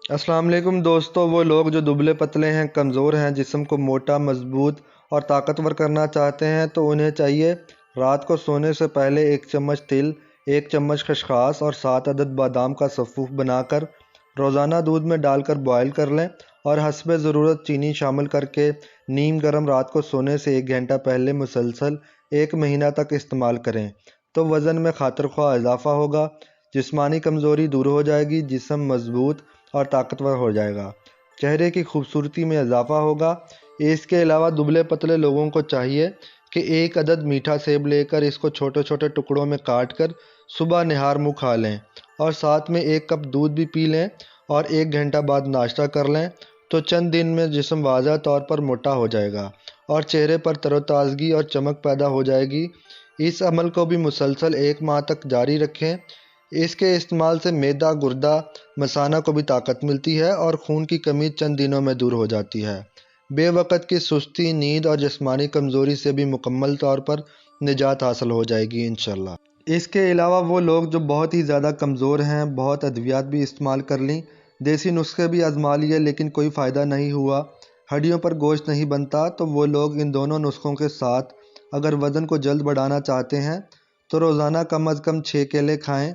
अस्सलाम वालेकुम दोस्तों, वो लोग जो दुबले पतले हैं, कमज़ोर हैं, जिस्म को मोटा, मजबूत और ताकतवर करना चाहते हैं, तो उन्हें चाहिए रात को सोने से पहले 1 चम्मच तिल, 1 चम्मच खसखस और 7 अदद बादाम का सफ़ूफ बनाकर रोज़ाना दूध में डालकर बॉयल कर लें और हस्बे ज़रूरत चीनी शामिल करके नीम गर्म रात को सोने से 1 घंटा पहले मुसलसल 1 महीना तक इस्तेमाल करें तो वज़न में खातिर-ख्वाह इजाफ़ा होगा, जिस्मानी कमज़ोरी दूर हो जाएगी, जिस्म मजबूत और ताकतवर हो जाएगा, चेहरे की खूबसूरती में इजाफा होगा। इसके अलावा दुबले पतले लोगों को चाहिए कि 1 अदद मीठा सेब लेकर इसको छोटे छोटे टुकड़ों में काट कर सुबह निहार मुँह खा लें और साथ में 1 कप दूध भी पी लें और 1 घंटा बाद नाश्ता कर लें तो चंद दिन में जिस्म वाज़ह तौर पर मोटा हो जाएगा और चेहरे पर तरोताज़गी और चमक पैदा हो जाएगी। इस अमल को भी मुसलसल 1 माह तक जारी रखें। इसके इस्तेमाल से मैदा, गुर्दा, मसाना को भी ताकत मिलती है और खून की कमी चंद दिनों में दूर हो जाती है। बेवक़्त की सुस्ती, नींद और जिस्मानी कमज़ोरी से भी मुकम्मल तौर पर निजात हासिल हो जाएगी इंशाअल्लाह। इसके अलावा वो लोग जो बहुत ही ज़्यादा कमज़ोर हैं, बहुत अद्वियात भी इस्तेमाल कर लीं, देसी नुस्खे भी आजमा लिए लेकिन कोई फ़ायदा नहीं हुआ, हड्डियों पर गोश्त नहीं बनता, तो वो लोग इन दोनों नुस्खों के साथ अगर वज़न को जल्द बढ़ाना चाहते हैं तो रोज़ाना कम अज़ कम 6 केले खाएँ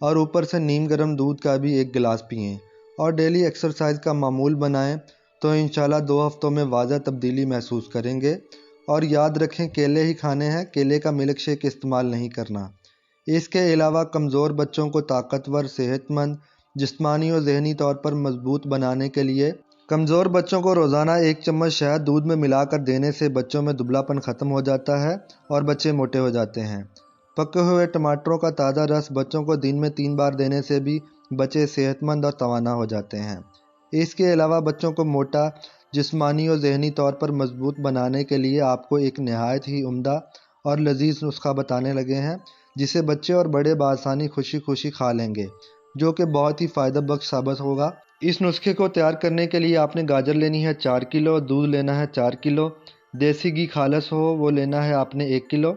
और ऊपर से नीम गर्म दूध का भी 1 गिलास पिएं और डेली एक्सरसाइज का मामूल बनाएं तो इंशाल्लाह 2 हफ्तों में वाज़ह तब्दीली महसूस करेंगे। और याद रखें, केले ही खाने हैं, केले का मिल्क शेक इस्तेमाल नहीं करना। इसके अलावा कमज़ोर बच्चों को ताकतवर, सेहतमंद, जिस्मानी और ज़हनी तौर पर मजबूत बनाने के लिए कमज़ोर बच्चों को रोज़ाना 1 चम्मच शहद दूध में मिलाकर देने से बच्चों में दुबलापन ख़त्म हो जाता है और बच्चे मोटे हो जाते हैं। पके हुए टमाटरों का ताज़ा रस बच्चों को दिन में 3 बार देने से भी बच्चे सेहतमंद और तवाना हो जाते हैं। इसके अलावा बच्चों को मोटा, जिस्मानी और ज़हनी तौर पर मजबूत बनाने के लिए आपको एक नहायत ही उम्दा और लजीज नुस्खा बताने लगे हैं, जिसे बच्चे और बड़े बआसानी खुशी खुशी खा लेंगे, जो कि बहुत ही फ़ायदा बख्श साबित होगा। इस नुस्खे को तैयार करने के लिए आपने गाजर लेनी है 4 किलो, दूध लेना है 4 किलो, देसी घी खालस हो वो लेना है आपने 1 किलो,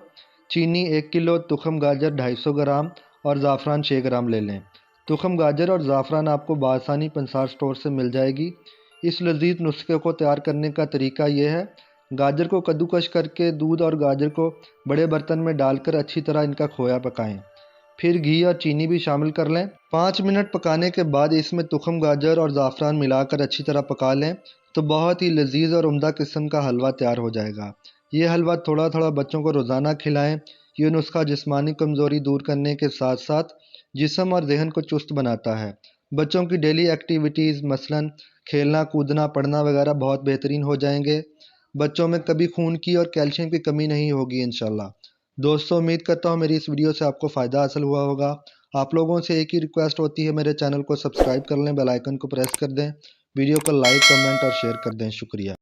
चीनी 1 किलो, तुखम गाजर 250 ग्राम और ज़ाफ़रान 6 ग्राम ले लें। तुखम गाजर और ज़ाफ़रान आपको बआसानी पंसार स्टोर से मिल जाएगी। इस लजीज नुस्खे को तैयार करने का तरीका यह है, गाजर को कद्दूकश करके दूध और गाजर को बड़े बर्तन में डालकर अच्छी तरह इनका खोया पकाएं, फिर घी और चीनी भी शामिल कर लें। 5 मिनट पकाने के बाद इसमें तुखम गाजर और ज़ाफ़रान मिलाकर अच्छी तरह पका लें तो बहुत ही लजीज और उम्दा किस्म का हलवा तैयार हो जाएगा। ये हलवा थोड़ा थोड़ा बच्चों को रोज़ाना खिलाएं। ये नुस्खा जिस्मानी कमज़ोरी दूर करने के साथ साथ जिस्म और जहन को चुस्त बनाता है। बच्चों की डेली एक्टिविटीज़ मसलन खेलना, कूदना, पढ़ना वगैरह बहुत बेहतरीन हो जाएंगे। बच्चों में कभी खून की और कैल्शियम की कमी नहीं होगी इंशाल्लाह। दोस्तों, उम्मीद करता हूँ मेरी इस वीडियो से आपको फ़ायदा हासिल हुआ होगा। आप लोगों से एक ही रिक्वेस्ट होती है, मेरे चैनल को सब्सक्राइब कर लें, बेल आइकन को प्रेस कर दें, वीडियो को लाइक, कमेंट और शेयर कर दें। शुक्रिया।